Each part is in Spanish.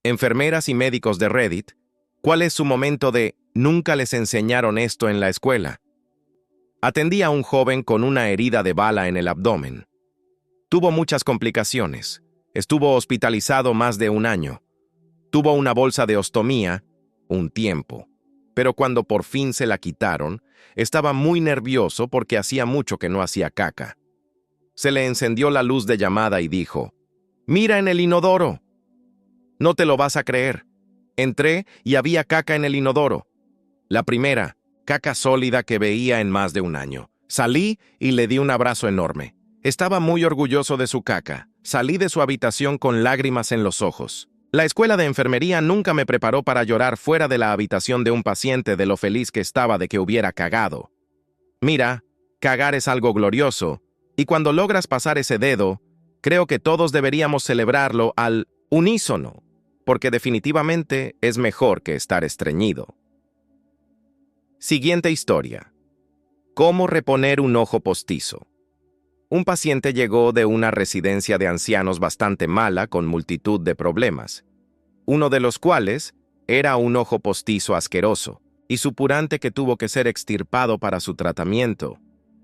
Enfermeras y médicos de Reddit, ¿cuál es su momento de nunca les enseñaron esto en la escuela? Atendí a un joven con una herida de bala en el abdomen. Tuvo muchas complicaciones. Estuvo hospitalizado más de un año. Tuvo una bolsa de ostomía un tiempo. Pero cuando por fin se la quitaron, estaba muy nervioso porque hacía mucho que no hacía caca. Se le encendió la luz de llamada y dijo: «¡Mira en el inodoro!». No te lo vas a creer. Entré y había caca en el inodoro. La primera, caca sólida que veía en más de un año. Salí y le di un abrazo enorme. Estaba muy orgulloso de su caca. Salí de su habitación con lágrimas en los ojos. La escuela de enfermería nunca me preparó para llorar fuera de la habitación de un paciente de lo feliz que estaba de que hubiera cagado. Mira, cagar es algo glorioso, y cuando logras pasar ese dedo, creo que todos deberíamos celebrarlo al unísono, porque definitivamente es mejor que estar estreñido. Siguiente historia. ¿Cómo reponer un ojo postizo? Un paciente llegó de una residencia de ancianos bastante mala con multitud de problemas, uno de los cuales era un ojo postizo asqueroso y supurante que tuvo que ser extirpado para su tratamiento.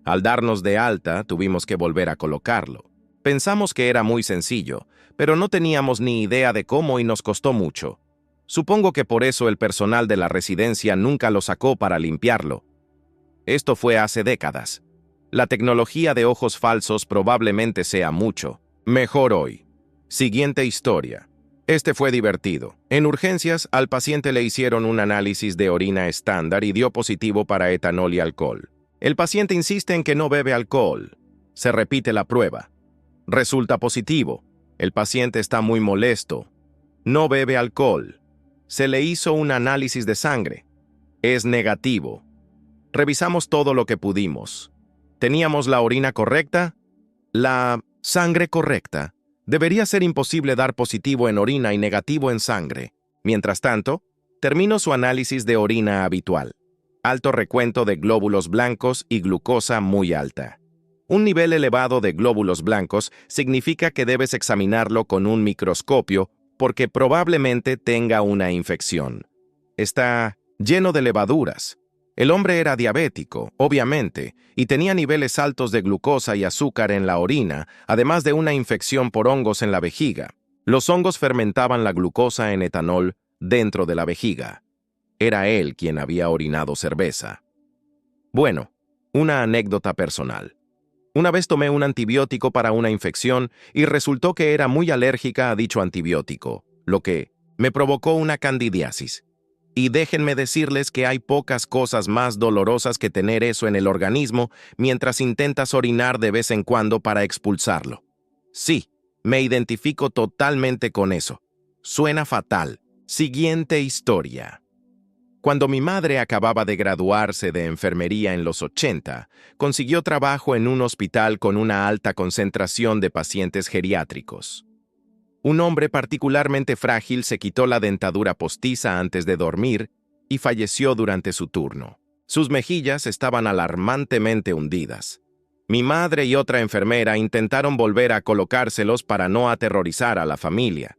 Al darnos de alta, tuvimos que volver a colocarlo. Pensamos que era muy sencillo, pero no teníamos ni idea de cómo y nos costó mucho. Supongo que por eso el personal de la residencia nunca lo sacó para limpiarlo. Esto fue hace décadas. La tecnología de ojos falsos probablemente sea mucho mejor hoy. Siguiente historia. Este fue divertido. En urgencias, al paciente le hicieron un análisis de orina estándar y dio positivo para etanol y alcohol. El paciente insiste en que no bebe alcohol. Se repite la prueba. Resulta positivo. El paciente está muy molesto. No bebe alcohol. Se le hizo un análisis de sangre. Es negativo. Revisamos todo lo que pudimos. ¿Teníamos la orina correcta? La sangre correcta. Debería ser imposible dar positivo en orina y negativo en sangre. Mientras tanto, terminó su análisis de orina habitual. Alto recuento de glóbulos blancos y glucosa muy alta. Un nivel elevado de glóbulos blancos significa que debes examinarlo con un microscopio porque probablemente tenga una infección. Está lleno de levaduras. El hombre era diabético, obviamente, y tenía niveles altos de glucosa y azúcar en la orina, además de una infección por hongos en la vejiga. Los hongos fermentaban la glucosa en etanol dentro de la vejiga. Era él quien había orinado cerveza. Bueno, una anécdota personal. Una vez tomé un antibiótico para una infección y resultó que era muy alérgica a dicho antibiótico, lo que me provocó una candidiasis. Y déjenme decirles que hay pocas cosas más dolorosas que tener eso en el organismo mientras intentas orinar de vez en cuando para expulsarlo. Sí, me identifico totalmente con eso. Suena fatal. Siguiente historia. Cuando mi madre acababa de graduarse de enfermería en los 80, consiguió trabajo en un hospital con una alta concentración de pacientes geriátricos. Un hombre particularmente frágil se quitó la dentadura postiza antes de dormir y falleció durante su turno. Sus mejillas estaban alarmantemente hundidas. Mi madre y otra enfermera intentaron volver a colocárselos para no aterrorizar a la familia.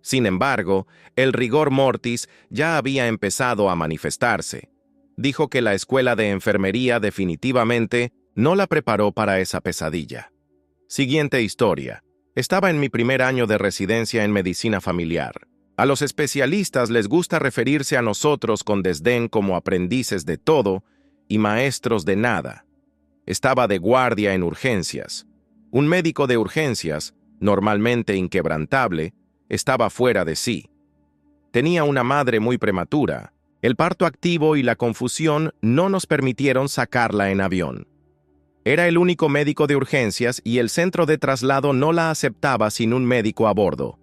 Sin embargo, el rigor mortis ya había empezado a manifestarse. Dijo que la escuela de enfermería definitivamente no la preparó para esa pesadilla. Siguiente historia. Estaba en mi primer año de residencia en medicina familiar. A los especialistas les gusta referirse a nosotros con desdén como aprendices de todo y maestros de nada. Estaba de guardia en urgencias. Un médico de urgencias, normalmente inquebrantable, estaba fuera de sí. Tenía una madre muy prematura. El parto activo y la confusión no nos permitieron sacarla en avión. Era el único médico de urgencias y el centro de traslado no la aceptaba sin un médico a bordo.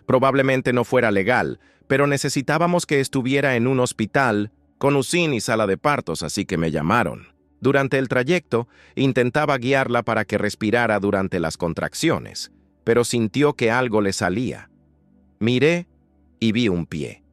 Probablemente no fuera legal, pero necesitábamos que estuviera en un hospital con UCIN y sala de partos, así que me llamaron. Durante el trayecto, intentaba guiarla para que respirara durante las contracciones, pero sintió que algo le salía. Miré y vi un pie.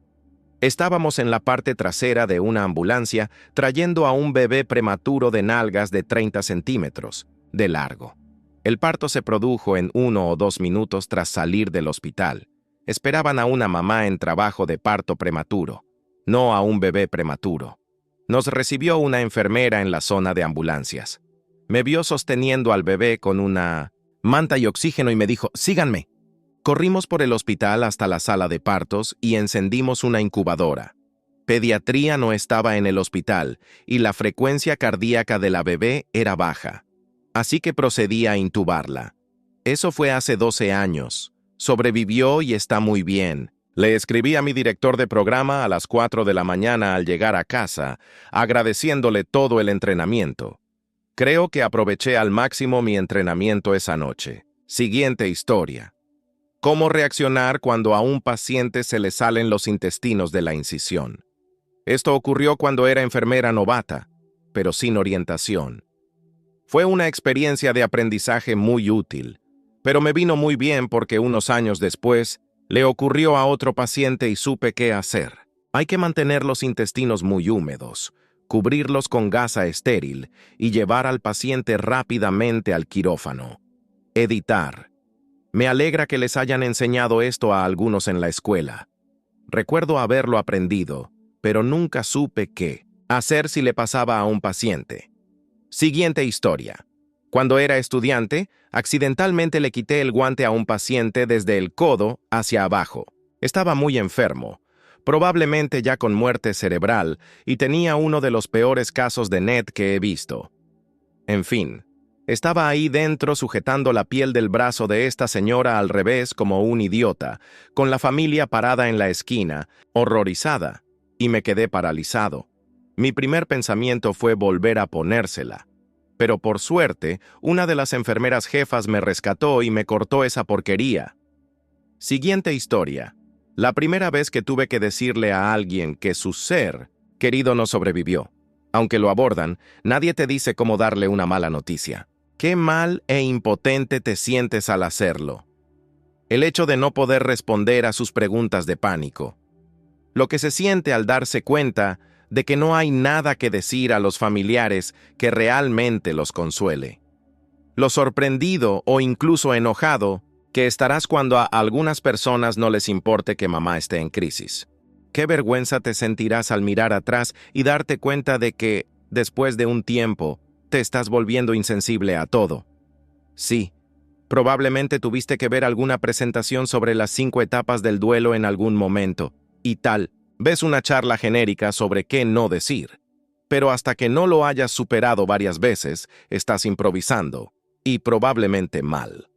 Estábamos en la parte trasera de una ambulancia trayendo a un bebé prematuro de nalgas de 30 centímetros de largo. El parto se produjo en 1 o 2 minutos tras salir del hospital. Esperaban a una mamá en trabajo de parto prematuro, no a un bebé prematuro. Nos recibió una enfermera en la zona de ambulancias. Me vio sosteniendo al bebé con una manta y oxígeno y me dijo, síganme. Corrimos por el hospital hasta la sala de partos y encendimos una incubadora. Pediatría no estaba en el hospital y la frecuencia cardíaca de la bebé era baja. Así que procedí a intubarla. Eso fue hace 12 años. Sobrevivió y está muy bien. Le escribí a mi director de programa a las 4 de la mañana al llegar a casa, agradeciéndole todo el entrenamiento. Creo que aproveché al máximo mi entrenamiento esa noche. Siguiente historia. ¿Cómo reaccionar cuando a un paciente se le salen los intestinos de la incisión? Esto ocurrió cuando era enfermera novata, pero sin orientación. Fue una experiencia de aprendizaje muy útil, pero me vino muy bien porque unos años después le ocurrió a otro paciente y supe qué hacer. Hay que mantener los intestinos muy húmedos, cubrirlos con gasa estéril y llevar al paciente rápidamente al quirófano. Editar. Me alegra que les hayan enseñado esto a algunos en la escuela. Recuerdo haberlo aprendido, pero nunca supe qué hacer si le pasaba a un paciente. Siguiente historia. Cuando era estudiante, accidentalmente le quité el guante a un paciente desde el codo hacia abajo. Estaba muy enfermo, probablemente ya con muerte cerebral, y tenía uno de los peores casos de NET que he visto. En fin, estaba ahí dentro sujetando la piel del brazo de esta señora al revés como un idiota, con la familia parada en la esquina, horrorizada, y me quedé paralizado. Mi primer pensamiento fue volver a ponérsela. Pero por suerte, una de las enfermeras jefas me rescató y me cortó esa porquería. Siguiente historia. La primera vez que tuve que decirle a alguien que su ser querido no sobrevivió. Aunque lo abordan, nadie te dice cómo darle una mala noticia. Qué mal e impotente te sientes al hacerlo. El hecho de no poder responder a sus preguntas de pánico. Lo que se siente al darse cuenta de que no hay nada que decir a los familiares que realmente los consuele. Lo sorprendido o incluso enojado que estarás cuando a algunas personas no les importe que mamá esté en crisis. Qué vergüenza te sentirás al mirar atrás y darte cuenta de que, después de un tiempo, te estás volviendo insensible a todo. Sí, probablemente tuviste que ver alguna presentación sobre las 5 etapas del duelo en algún momento, y tal, ves una charla genérica sobre qué no decir. Pero hasta que no lo hayas superado varias veces, estás improvisando, y probablemente mal.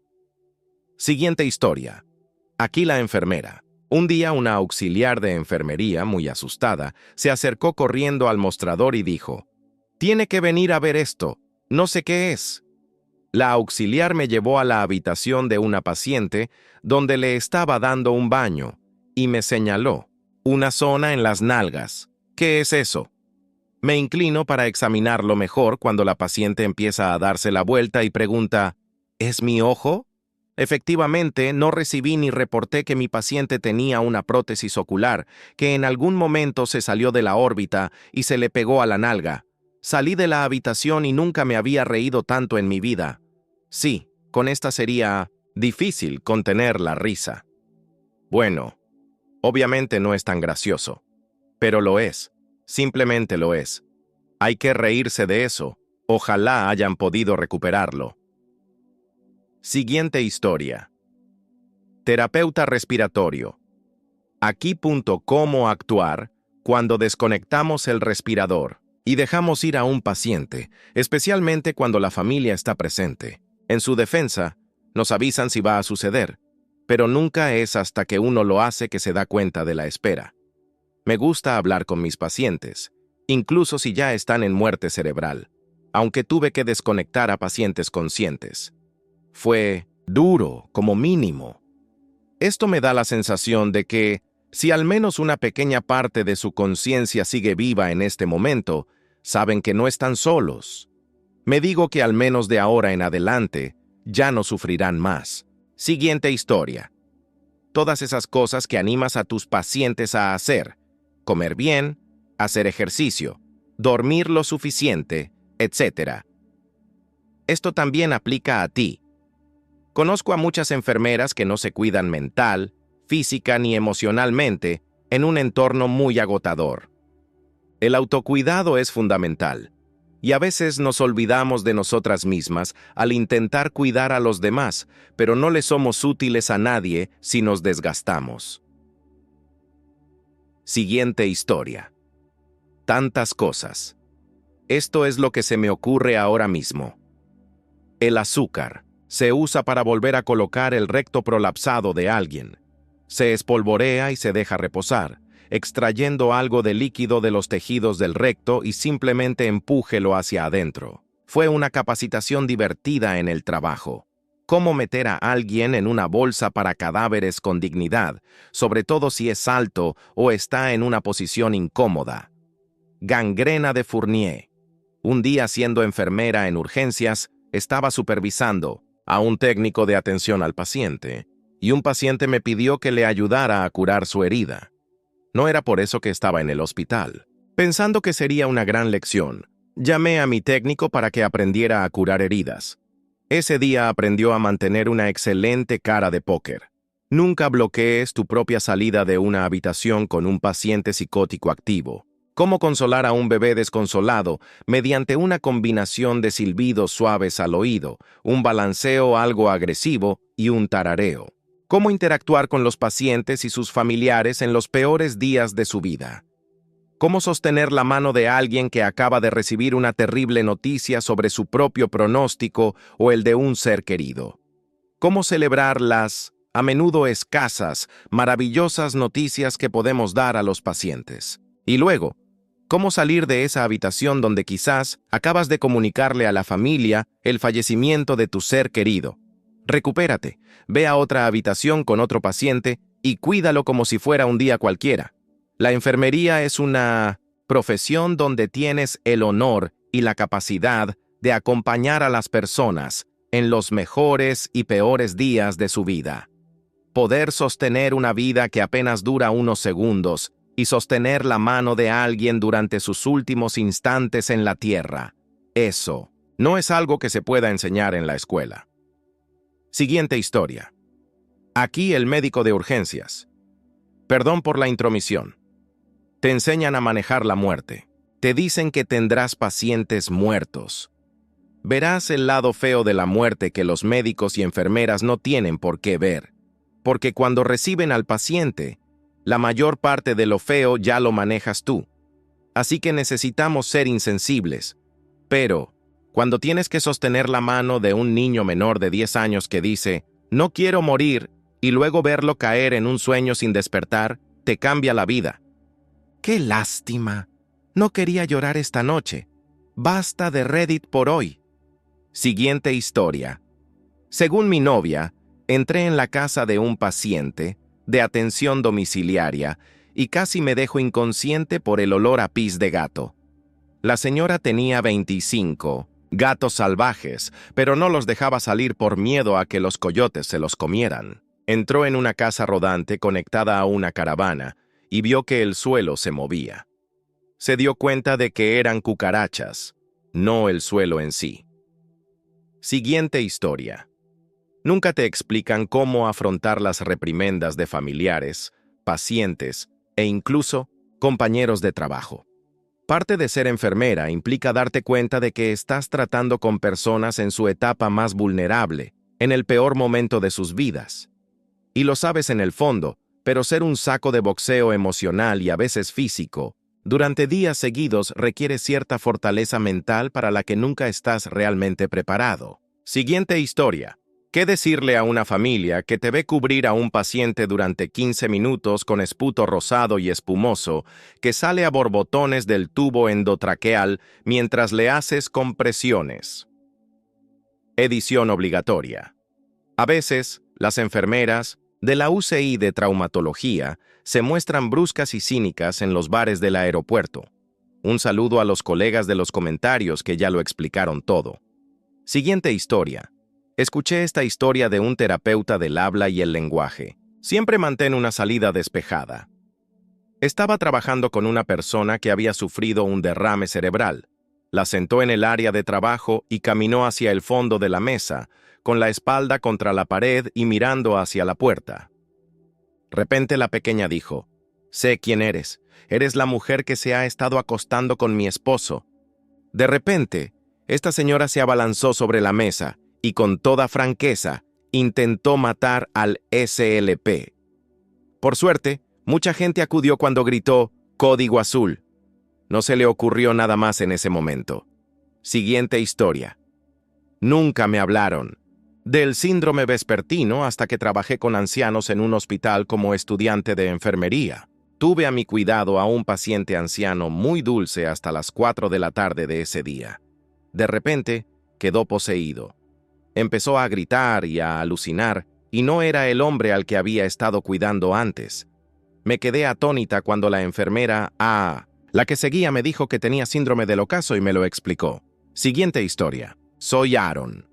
Siguiente historia. Aquí la enfermera. Un día una auxiliar de enfermería, muy asustada, se acercó corriendo al mostrador y dijo, «Tiene que venir a ver esto, no sé qué es». La auxiliar me llevó a la habitación de una paciente donde le estaba dando un baño y me señaló, «Una zona en las nalgas. ¿Qué es eso?». Me inclino para examinarlo mejor cuando la paciente empieza a darse la vuelta y pregunta, ¿es mi ojo? Efectivamente, no recibí ni reporté que mi paciente tenía una prótesis ocular, que en algún momento se salió de la órbita y se le pegó a la nalga. Salí de la habitación y nunca me había reído tanto en mi vida. Sí, con esta sería difícil contener la risa. Bueno, obviamente no es tan gracioso, pero lo es, simplemente lo es. Hay que reírse de eso, ojalá hayan podido recuperarlo. Siguiente historia. Terapeuta respiratorio. Aquí cómo actuar cuando desconectamos el respirador y dejamos ir a un paciente, especialmente cuando la familia está presente. En su defensa, nos avisan si va a suceder, pero nunca es hasta que uno lo hace que se da cuenta de la espera. Me gusta hablar con mis pacientes, incluso si ya están en muerte cerebral, aunque tuve que desconectar a pacientes conscientes. Fue duro, como mínimo. Esto me da la sensación de que, si al menos una pequeña parte de su conciencia sigue viva en este momento, saben que no están solos. Me digo que al menos de ahora en adelante, ya no sufrirán más. Siguiente historia. Todas esas cosas que animas a tus pacientes a hacer: comer bien, hacer ejercicio, dormir lo suficiente, etc. Esto también aplica a ti. Conozco a muchas enfermeras que no se cuidan mental, física ni emocionalmente, en un entorno muy agotador. El autocuidado es fundamental, y a veces nos olvidamos de nosotras mismas al intentar cuidar a los demás, pero no le somos útiles a nadie si nos desgastamos. Siguiente historia. Tantas cosas. Esto es lo que se me ocurre ahora mismo. El azúcar se usa para volver a colocar el recto prolapsado de alguien. Se espolvorea y se deja reposar, extrayendo algo de líquido de los tejidos del recto y simplemente empújelo hacia adentro. Fue una capacitación divertida en el trabajo. Cómo meter a alguien en una bolsa para cadáveres con dignidad, sobre todo si es alto o está en una posición incómoda. Gangrena de Fournier. Un día, siendo enfermera en urgencias, estaba supervisando a un técnico de atención al paciente, y un paciente me pidió que le ayudara a curar su herida. No era por eso que estaba en el hospital. Pensando que sería una gran lección, llamé a mi técnico para que aprendiera a curar heridas. Ese día aprendió a mantener una excelente cara de póker. Nunca bloquees tu propia salida de una habitación con un paciente psicótico activo. Cómo consolar a un bebé desconsolado mediante una combinación de silbidos suaves al oído, un balanceo algo agresivo y un tarareo. Cómo interactuar con los pacientes y sus familiares en los peores días de su vida. Cómo sostener la mano de alguien que acaba de recibir una terrible noticia sobre su propio pronóstico o el de un ser querido. Cómo celebrar las, a menudo escasas, maravillosas noticias que podemos dar a los pacientes. Y luego, cómo salir de esa habitación donde quizás acabas de comunicarle a la familia el fallecimiento de tu ser querido. Recupérate, ve a otra habitación con otro paciente y cuídalo como si fuera un día cualquiera. La enfermería es una profesión donde tienes el honor y la capacidad de acompañar a las personas en los mejores y peores días de su vida. Poder sostener una vida que apenas dura unos segundos y sostener la mano de alguien durante sus últimos instantes en la tierra. Eso no es algo que se pueda enseñar en la escuela. Siguiente historia. Aquí el médico de urgencias. Perdón por la intromisión. Te enseñan a manejar la muerte. Te dicen que tendrás pacientes muertos. Verás el lado feo de la muerte que los médicos y enfermeras no tienen por qué ver. Porque cuando reciben al paciente, la mayor parte de lo feo ya lo manejas tú. Así que necesitamos ser insensibles. Pero, cuando tienes que sostener la mano de un niño menor de 10 años que dice, no quiero morir, y luego verlo caer en un sueño sin despertar, te cambia la vida. ¡Qué lástima! No quería llorar esta noche. Basta de Reddit por hoy. Siguiente historia. Según mi novia, entré en la casa de un paciente de atención domiciliaria y casi me dejo inconsciente por el olor a pis de gato. La señora tenía 25 gatos salvajes, pero no los dejaba salir por miedo a que los coyotes se los comieran. Entró en una casa rodante conectada a una caravana y vio que el suelo se movía. Se dio cuenta de que eran cucarachas, no el suelo en sí. Siguiente historia. Nunca te explican cómo afrontar las reprimendas de familiares, pacientes e incluso compañeros de trabajo. Parte de ser enfermera implica darte cuenta de que estás tratando con personas en su etapa más vulnerable, en el peor momento de sus vidas. Y lo sabes en el fondo, pero ser un saco de boxeo emocional y a veces físico, durante días seguidos requiere cierta fortaleza mental para la que nunca estás realmente preparado. Siguiente historia. ¿Qué decirle a una familia que te ve cubrir a un paciente durante 15 minutos con esputo rosado y espumoso que sale a borbotones del tubo endotraqueal mientras le haces compresiones? Edición obligatoria. A veces, las enfermeras de la UCI de traumatología se muestran bruscas y cínicas en los bares del aeropuerto. Un saludo a los colegas de los comentarios que ya lo explicaron todo. Siguiente historia. Escuché esta historia de un terapeuta del habla y el lenguaje. Siempre mantén una salida despejada. Estaba trabajando con una persona que había sufrido un derrame cerebral. La sentó en el área de trabajo y caminó hacia el fondo de la mesa, con la espalda contra la pared y mirando hacia la puerta. Repente la pequeña dijo, «Sé quién eres. Eres la mujer que se ha estado acostando con mi esposo». De repente, esta señora se abalanzó sobre la mesa y con toda franqueza intentó matar al SLP. Por suerte, mucha gente acudió cuando gritó «Código Azul». No se le ocurrió nada más en ese momento. Siguiente historia. Nunca me hablaron del síndrome vespertino hasta que trabajé con ancianos en un hospital como estudiante de enfermería. Tuve a mi cuidado a un paciente anciano muy dulce hasta las 4 de la tarde de ese día. De repente, quedó poseído. Empezó a gritar y a alucinar, y no era el hombre al que había estado cuidando antes. Me quedé atónita cuando la enfermera, la que seguía, me dijo que tenía síndrome del ocaso y me lo explicó. Siguiente historia. Soy Aaron.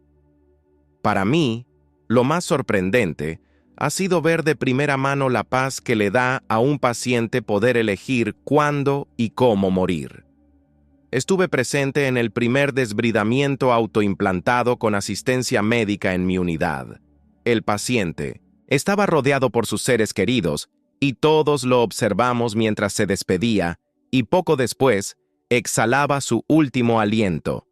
Para mí, lo más sorprendente ha sido ver de primera mano la paz que le da a un paciente poder elegir cuándo y cómo morir. Estuve presente en el primer desbridamiento autoimplantado con asistencia médica en mi unidad. El paciente estaba rodeado por sus seres queridos y todos lo observamos mientras se despedía y poco después exhalaba su último aliento.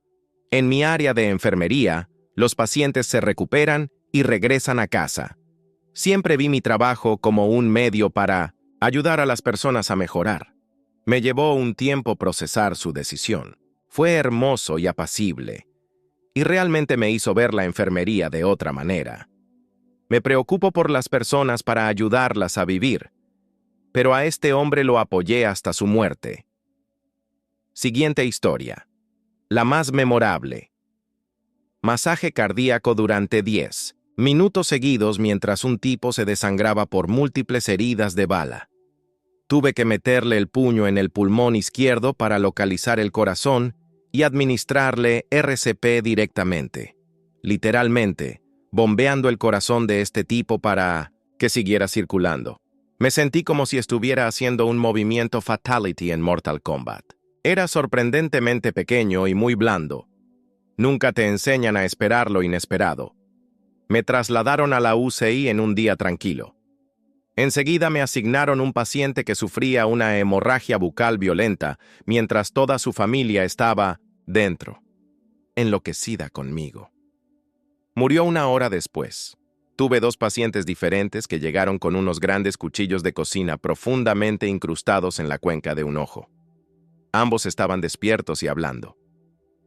En mi área de enfermería, los pacientes se recuperan y regresan a casa. Siempre vi mi trabajo como un medio para ayudar a las personas a mejorar. Me llevó un tiempo procesar su decisión. Fue hermoso y apacible, y realmente me hizo ver la enfermería de otra manera. Me preocupo por las personas para ayudarlas a vivir, pero a este hombre lo apoyé hasta su muerte. Siguiente historia. La más memorable. Masaje cardíaco durante 10 minutos seguidos mientras un tipo se desangraba por múltiples heridas de bala. Tuve que meterle el puño en el pulmón izquierdo para localizar el corazón y administrarle RCP directamente. Literalmente, bombeando el corazón de este tipo para que siguiera circulando. Me sentí como si estuviera haciendo un movimiento Fatality en Mortal Kombat. Era sorprendentemente pequeño y muy blando. Nunca te enseñan a esperar lo inesperado. Me trasladaron a la UCI en un día tranquilo. Enseguida me asignaron un paciente que sufría una hemorragia bucal violenta mientras toda su familia estaba dentro, enloquecida conmigo. Murió una hora después. Tuve 2 pacientes diferentes que llegaron con unos grandes cuchillos de cocina profundamente incrustados en la cuenca de un ojo. Ambos estaban despiertos y hablando.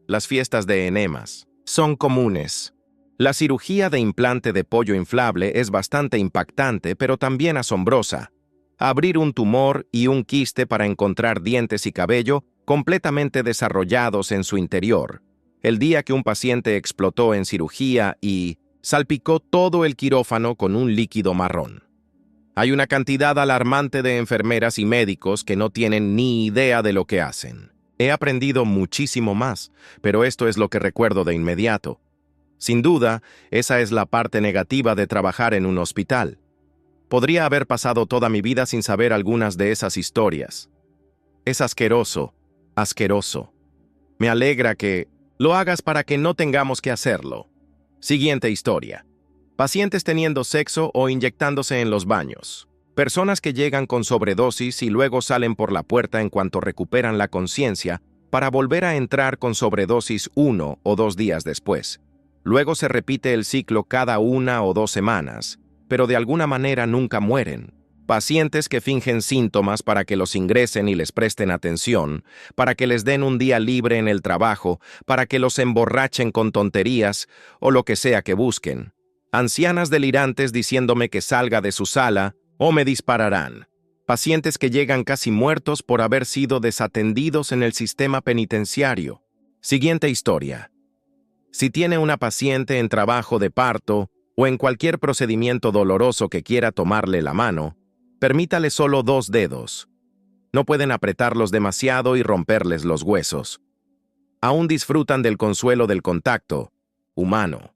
Las fiestas de enemas son comunes. La cirugía de implante de pollo inflable es bastante impactante, pero también asombrosa. Abrir un tumor y un quiste para encontrar dientes y cabello completamente desarrollados en su interior. El día que un paciente explotó en cirugía y salpicó todo el quirófano con un líquido marrón. Hay una cantidad alarmante de enfermeras y médicos que no tienen ni idea de lo que hacen. He aprendido muchísimo más, pero esto es lo que recuerdo de inmediato. Sin duda, esa es la parte negativa de trabajar en un hospital. Podría haber pasado toda mi vida sin saber algunas de esas historias. Es asqueroso, asqueroso. Me alegra que lo hagas para que no tengamos que hacerlo. Siguiente historia. Pacientes teniendo sexo o inyectándose en los baños. Personas que llegan con sobredosis y luego salen por la puerta en cuanto recuperan la conciencia para volver a entrar con sobredosis 1 o 2 días después. Luego se repite el ciclo cada 1 o 2 semanas, pero de alguna manera nunca mueren. Pacientes que fingen síntomas para que los ingresen y les presten atención, para que les den un día libre en el trabajo, para que los emborrachen con tonterías o lo que sea que busquen. Ancianas delirantes diciéndome que salga de su sala o me dispararán. Pacientes que llegan casi muertos por haber sido desatendidos en el sistema penitenciario. Siguiente historia. Si tiene una paciente en trabajo de parto o en cualquier procedimiento doloroso que quiera tomarle la mano, permítale solo 2 dedos. No pueden apretarlos demasiado y romperles los huesos. Aún disfrutan del consuelo del contacto humano.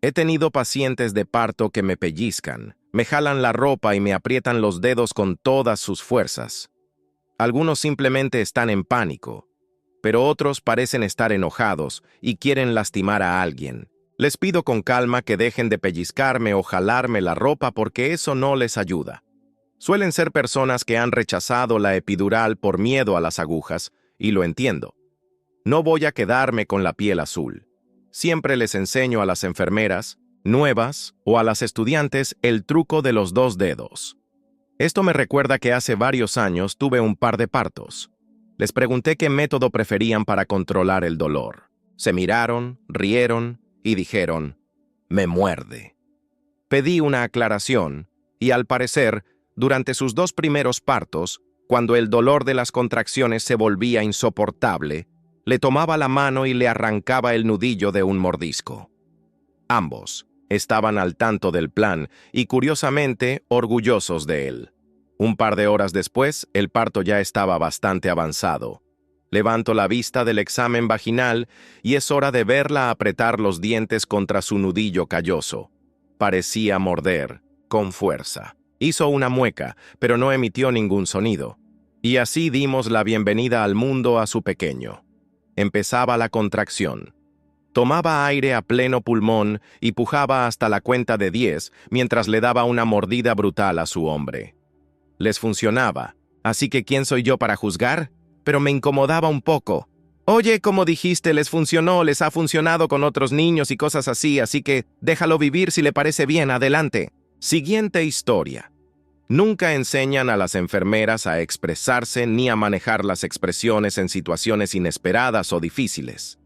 He tenido pacientes de parto que me pellizcan, me jalan la ropa y me aprietan los dedos con todas sus fuerzas. Algunos simplemente están en pánico, pero otros parecen estar enojados y quieren lastimar a alguien. Les pido con calma que dejen de pellizcarme o jalarme la ropa porque eso no les ayuda. Suelen ser personas que han rechazado la epidural por miedo a las agujas, y lo entiendo. No voy a quedarme con la piel azul. Siempre les enseño a las enfermeras, nuevas, o a las estudiantes el truco de los 2 dedos. Esto me recuerda que hace varios años tuve un par de partos. Les pregunté qué método preferían para controlar el dolor. Se miraron, rieron y dijeron, «Me muerde». Pedí una aclaración y, al parecer, durante sus 2 primeros partos, cuando el dolor de las contracciones se volvía insoportable, le tomaba la mano y le arrancaba el nudillo de un mordisco. Ambos estaban al tanto del plan y, curiosamente, orgullosos de él. Un par de horas después, el parto ya estaba bastante avanzado. Levanto la vista del examen vaginal y es hora de verla apretar los dientes contra su nudillo calloso. Parecía morder, con fuerza. Hizo una mueca, pero no emitió ningún sonido. Y así dimos la bienvenida al mundo a su pequeño. Empezaba la contracción. Tomaba aire a pleno pulmón y pujaba hasta la cuenta de 10 mientras le daba una mordida brutal a su hombre. Les funcionaba, así que ¿quién soy yo para juzgar? Pero me incomodaba un poco. Oye, como dijiste, les funcionó, les ha funcionado con otros niños y cosas así, así que déjalo vivir si le parece bien, adelante. Siguiente historia. Nunca enseñan a las enfermeras a expresarse ni a manejar las expresiones en situaciones inesperadas o difíciles.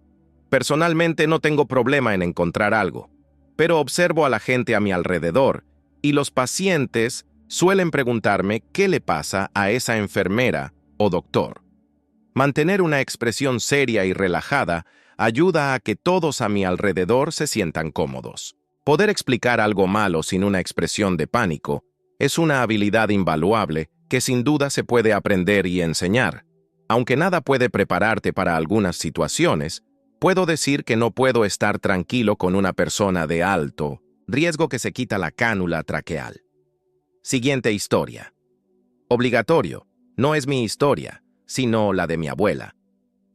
Personalmente no tengo problema en encontrar algo, pero observo a la gente a mi alrededor y los pacientes suelen preguntarme qué le pasa a esa enfermera o doctor. Mantener una expresión seria y relajada ayuda a que todos a mi alrededor se sientan cómodos. Poder explicar algo malo sin una expresión de pánico es una habilidad invaluable que sin duda se puede aprender y enseñar. Aunque nada puede prepararte para algunas situaciones, puedo decir que no puedo estar tranquilo con una persona de alto riesgo que se quita la cánula traqueal. Siguiente historia. Obligatorio. No es mi historia, sino la de mi abuela.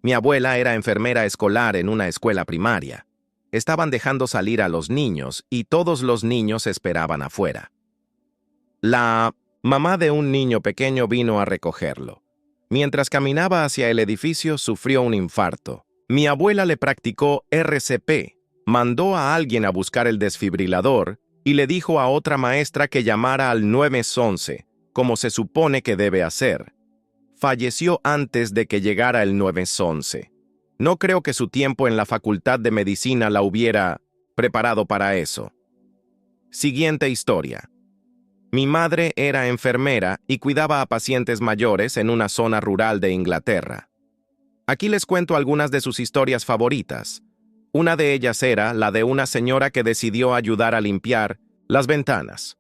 Mi abuela era enfermera escolar en una escuela primaria. Estaban dejando salir a los niños y todos los niños esperaban afuera. La mamá de un niño pequeño vino a recogerlo. Mientras caminaba hacia el edificio, sufrió un infarto. Mi abuela le practicó RCP, mandó a alguien a buscar el desfibrilador y le dijo a otra maestra que llamara al 911, como se supone que debe hacer. Falleció antes de que llegara el 911. No creo que su tiempo en la Facultad de Medicina la hubiera preparado para eso. Siguiente historia. Mi madre era enfermera y cuidaba a pacientes mayores en una zona rural de Inglaterra. Aquí les cuento algunas de sus historias favoritas. Una de ellas era la de una señora que decidió ayudar a limpiar las ventanas.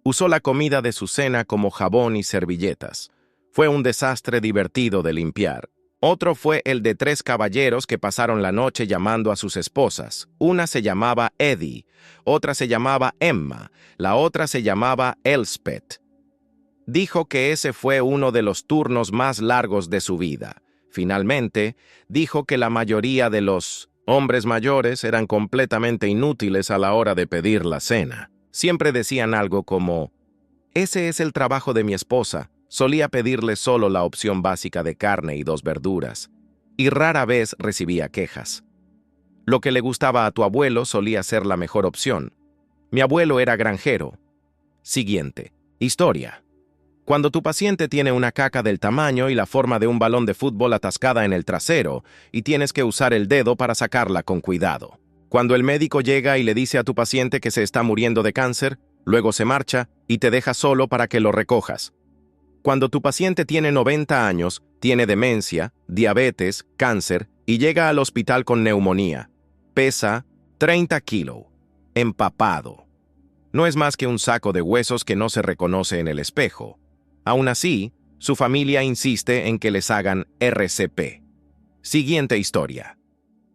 Usó la comida de su cena como jabón y servilletas. Fue un desastre divertido de limpiar. Otro fue el de 3 caballeros que pasaron la noche llamando a sus esposas. Una se llamaba Eddie, otra se llamaba Emma, la otra se llamaba Elspeth. Dijo que ese fue uno de los turnos más largos de su vida. Finalmente, dijo que la mayoría de los hombres mayores eran completamente inútiles a la hora de pedir la cena. Siempre decían algo como, «Ese es el trabajo de mi esposa». Solía pedirle solo la opción básica de carne y 2 verduras, y rara vez recibía quejas. Lo que le gustaba a tu abuelo solía ser la mejor opción. Mi abuelo era granjero. Siguiente. Historia. Cuando tu paciente tiene una caca del tamaño y la forma de un balón de fútbol atascada en el trasero, y tienes que usar el dedo para sacarla con cuidado. Cuando el médico llega y le dice a tu paciente que se está muriendo de cáncer, luego se marcha y te deja solo para que lo recojas. Cuando tu paciente tiene 90 años, tiene demencia, diabetes, cáncer y llega al hospital con neumonía. Pesa 30 kilos. Empapado. No es más que un saco de huesos que no se reconoce en el espejo. Aún así, su familia insiste en que les hagan RCP. Siguiente historia.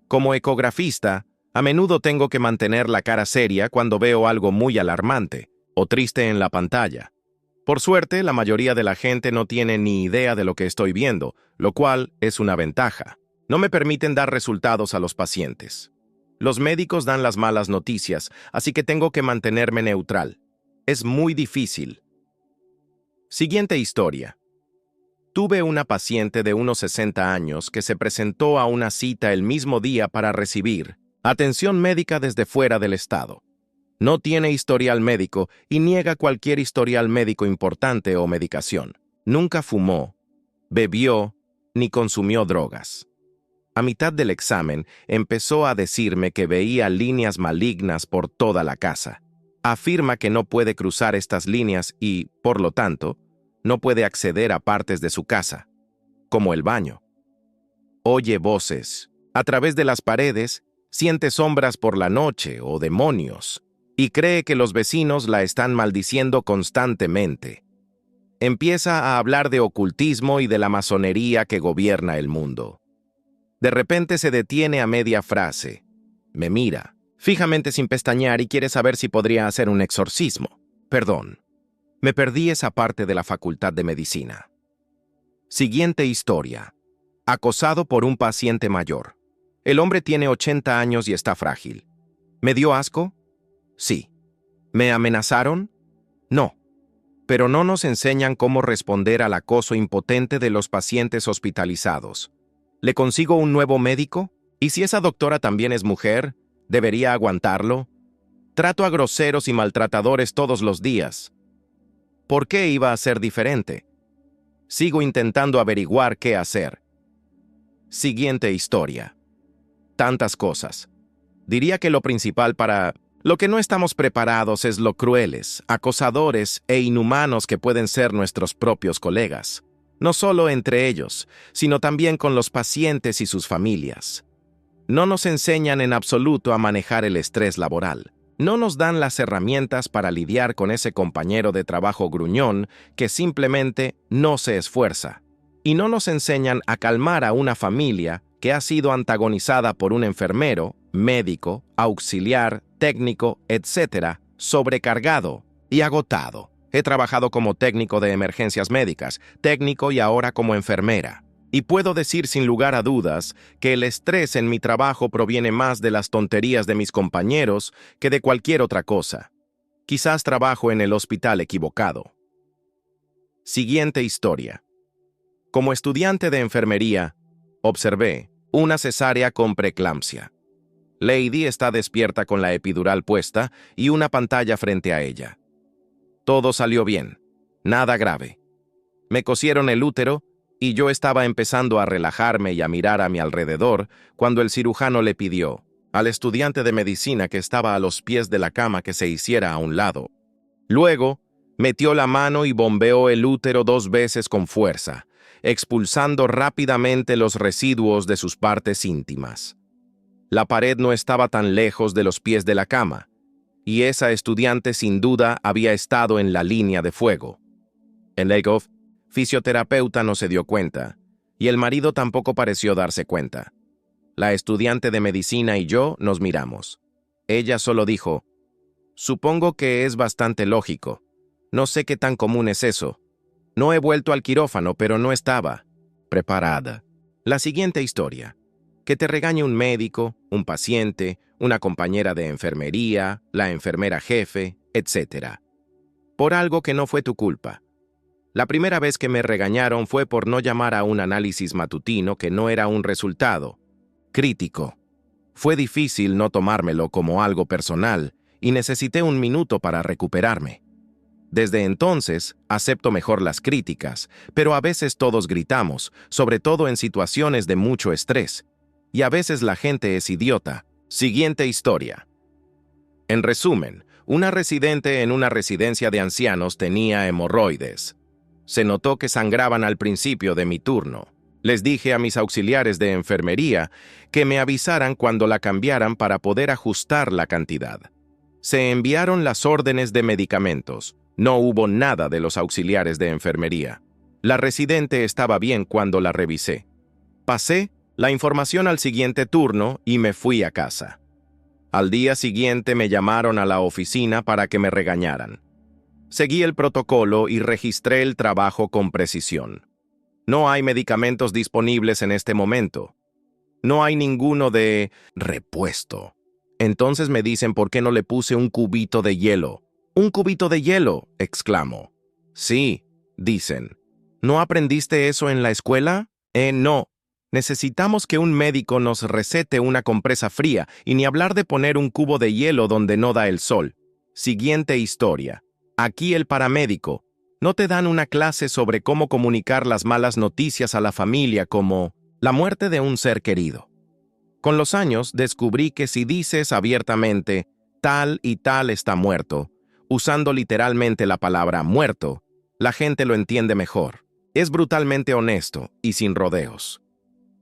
Como ecografista, a menudo tengo que mantener la cara seria cuando veo algo muy alarmante o triste en la pantalla. Por suerte, la mayoría de la gente no tiene ni idea de lo que estoy viendo, lo cual es una ventaja. No me permiten dar resultados a los pacientes. Los médicos dan las malas noticias, así que tengo que mantenerme neutral. Es muy difícil. Siguiente historia. Tuve una paciente de unos 60 años que se presentó a una cita el mismo día para recibir atención médica desde fuera del estado. No tiene historial médico y niega cualquier historial médico importante o medicación. Nunca fumó, bebió, ni consumió drogas. A mitad del examen, empezó a decirme que veía líneas malignas por toda la casa. Afirma que no puede cruzar estas líneas y, por lo tanto, no puede acceder a partes de su casa, como el baño. Oye voces a través de las paredes, siente sombras por la noche o demonios, y cree que los vecinos la están maldiciendo constantemente. Empieza a hablar de ocultismo y de la masonería que gobierna el mundo. De repente se detiene a media frase. Me mira, fijamente sin pestañear y quiere saber si podría hacer un exorcismo. Perdón, me perdí esa parte de la Facultad de Medicina. Siguiente historia. Acosado por un paciente mayor. El hombre tiene 80 años y está frágil. ¿Me dio asco? Sí. ¿Me amenazaron? No. Pero no nos enseñan cómo responder al acoso impotente de los pacientes hospitalizados. ¿Le consigo un nuevo médico? ¿Y si esa doctora también es mujer? ¿Debería aguantarlo? Trato a groseros y maltratadores todos los días. ¿Por qué iba a ser diferente? Sigo intentando averiguar qué hacer. Siguiente historia. Tantas cosas. Diría que lo principal para lo que no estamos preparados es lo crueles, acosadores e inhumanos que pueden ser nuestros propios colegas. No solo entre ellos, sino también con los pacientes y sus familias. No nos enseñan en absoluto a manejar el estrés laboral. No nos dan las herramientas para lidiar con ese compañero de trabajo gruñón que simplemente no se esfuerza. Y no nos enseñan a calmar a una familia que ha sido antagonizada por un enfermero, médico, auxiliar, técnico, etc., sobrecargado y agotado. He trabajado como técnico de emergencias médicas, técnico y ahora como enfermera. Y puedo decir sin lugar a dudas que el estrés en mi trabajo proviene más de las tonterías de mis compañeros que de cualquier otra cosa. Quizás trabajo en el hospital equivocado. Siguiente historia. Como estudiante de enfermería, observé una cesárea con preeclampsia. Lady está despierta con la epidural puesta y una pantalla frente a ella. Todo salió bien, nada grave. Me cosieron el útero y yo estaba empezando a relajarme y a mirar a mi alrededor cuando el cirujano le pidió al estudiante de medicina que estaba a los pies de la cama que se hiciera a un lado. Luego, metió la mano y bombeó el útero 2 veces con fuerza, expulsando rápidamente los residuos de sus partes íntimas. La pared no estaba tan lejos de los pies de la cama, y esa estudiante sin duda había estado en la línea de fuego. En Lakoff, fisioterapeuta no se dio cuenta, y el marido tampoco pareció darse cuenta. La estudiante de medicina y yo nos miramos. Ella solo dijo, supongo que es bastante lógico. No sé qué tan común es eso. No he vuelto al quirófano, pero no estaba preparada. La siguiente historia. Que te regañe un médico, un paciente, una compañera de enfermería, la enfermera jefe, etc. Por algo que no fue tu culpa. La primera vez que me regañaron fue por no llamar a un análisis matutino que no era un resultado crítico. Fue difícil no tomármelo como algo personal y necesité un minuto para recuperarme. Desde entonces, acepto mejor las críticas, pero a veces todos gritamos, sobre todo en situaciones de mucho estrés. Y a veces la gente es idiota. Siguiente historia. En resumen, una residente en una residencia de ancianos tenía hemorroides. Se notó que sangraban al principio de mi turno. Les dije a mis auxiliares de enfermería que me avisaran cuando la cambiaran para poder ajustar la cantidad. Se enviaron las órdenes de medicamentos. No hubo nada de los auxiliares de enfermería. La residente estaba bien cuando la revisé. Pasé la información al siguiente turno y me fui a casa. Al día siguiente me llamaron a la oficina para que me regañaran. Seguí el protocolo y registré el trabajo con precisión. No hay medicamentos disponibles en este momento. No hay ninguno de repuesto. Entonces me dicen por qué no le puse un cubito de hielo. ¡Un cubito de hielo!, exclamo. Sí, Dicen, ¿no aprendiste eso en la escuela? No. Necesitamos que un médico nos recete una compresa fría y ni hablar de poner un cubo de hielo donde no da el sol. Siguiente historia. Aquí el paramédico. No te dan una clase sobre cómo comunicar las malas noticias a la familia como la muerte de un ser querido. Con los años descubrí que si dices abiertamente tal y tal está muerto, usando literalmente la palabra muerto, la gente lo entiende mejor. Es brutalmente honesto y sin rodeos.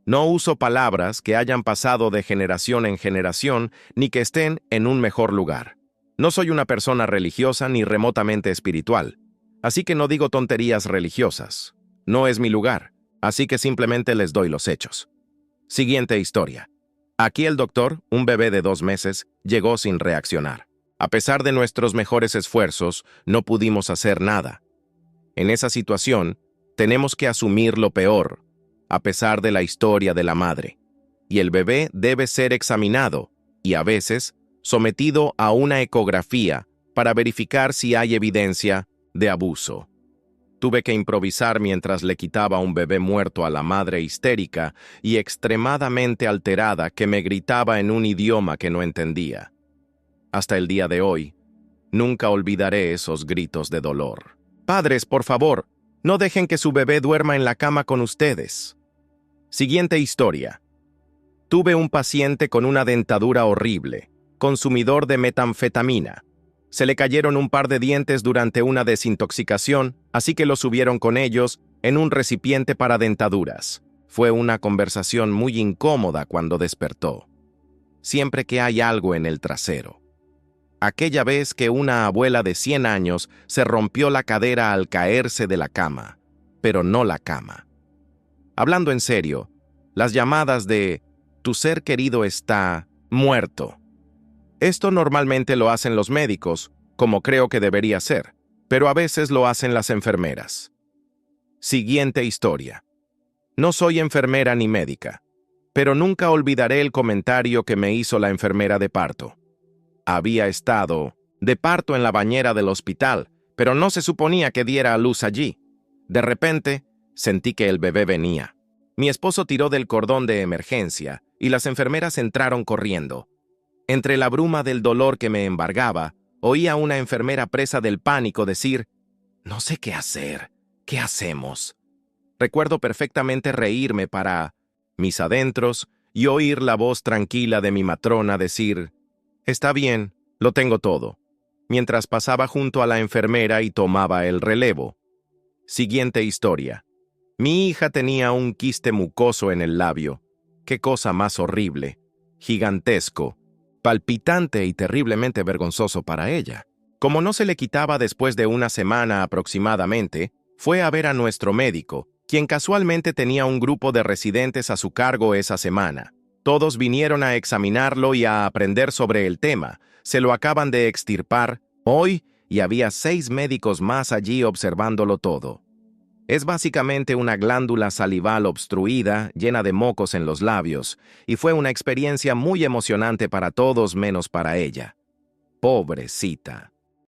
No uso palabras que hayan pasado de generación en generación ni que estén en un mejor lugar. No soy una persona religiosa ni remotamente espiritual, así que no digo tonterías religiosas. No es mi lugar, así que simplemente les doy los hechos. Siguiente historia. Aquí el doctor, un bebé de 2 meses, llegó sin reaccionar. A pesar de nuestros mejores esfuerzos, no pudimos hacer nada. En esa situación, tenemos que asumir lo peor, a pesar de la historia de la madre. Y el bebé debe ser examinado y, a veces, sometido a una ecografía para verificar si hay evidencia de abuso. Tuve que improvisar mientras le quitaba un bebé muerto a la madre histérica y extremadamente alterada que me gritaba en un idioma que no entendía. Hasta el día de hoy, nunca olvidaré esos gritos de dolor. Padres, por favor, no dejen que su bebé duerma en la cama con ustedes. Siguiente historia. Tuve un paciente con una dentadura horrible, consumidor de metanfetamina. Se le cayeron un par de dientes durante una desintoxicación, así que lo subieron con ellos en un recipiente para dentaduras. Fue una conversación muy incómoda cuando despertó. Siempre que hay algo en el trasero. Aquella vez que una abuela de 100 años se rompió la cadera al caerse de la cama, pero no la cama. Hablando en serio, las llamadas de «tu ser querido está muerto». Esto normalmente lo hacen los médicos, como creo que debería ser, pero a veces lo hacen las enfermeras. Siguiente historia. No soy enfermera ni médica, pero nunca olvidaré el comentario que me hizo la enfermera de parto. Había estado de parto en la bañera del hospital, pero no se suponía que diera a luz allí. De repente, sentí que el bebé venía. Mi esposo tiró del cordón de emergencia y las enfermeras entraron corriendo. Entre la bruma del dolor que me embargaba, oí a una enfermera presa del pánico decir, «No sé qué hacer. ¿Qué hacemos?». Recuerdo perfectamente reírme para mis adentros y oír la voz tranquila de mi matrona decir, «Está bien, lo tengo todo», mientras pasaba junto a la enfermera y tomaba el relevo. Siguiente historia. Mi hija tenía un quiste mucoso en el labio. Qué cosa más horrible, gigantesco, palpitante y terriblemente vergonzoso para ella. Como no se le quitaba después de una semana aproximadamente, fue a ver a nuestro médico, quien casualmente tenía un grupo de residentes a su cargo esa semana. Todos vinieron a examinarlo y a aprender sobre el tema. Se lo acaban de extirpar hoy y había 6 médicos más allí observándolo todo. Es básicamente una glándula salival obstruida, llena de mocos en los labios, y fue una experiencia muy emocionante para todos menos para ella. Pobrecita.